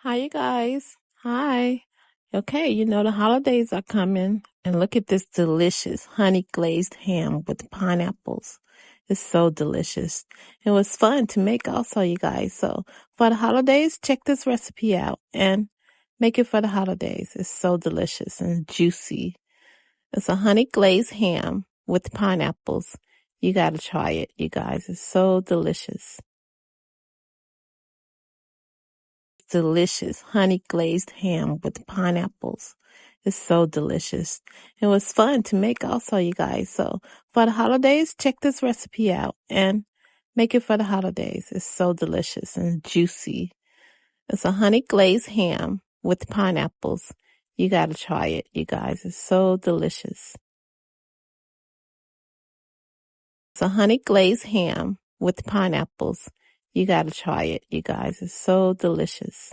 Hi, you guys. Hi. Okay, the holidays are coming, and look at this delicious honey glazed ham with pineapples. It's so delicious. It was fun to make also, you guys. So for the holidays, check this recipe out and make it for the holidays. It's so delicious and juicy. It's a honey glazed ham with pineapples. You gotta try it, you guys. It's so delicious. Delicious honey glazed ham with pineapples. It's so delicious. It was fun to make also, you guys. So for the holidays, check this recipe out and make it for the holidays. It's so delicious and juicy. It's a honey glazed ham with pineapples. You got to try it, you guys. It's so delicious. It's a honey glazed ham with pineapples. You got to try it, you guys. It's so delicious.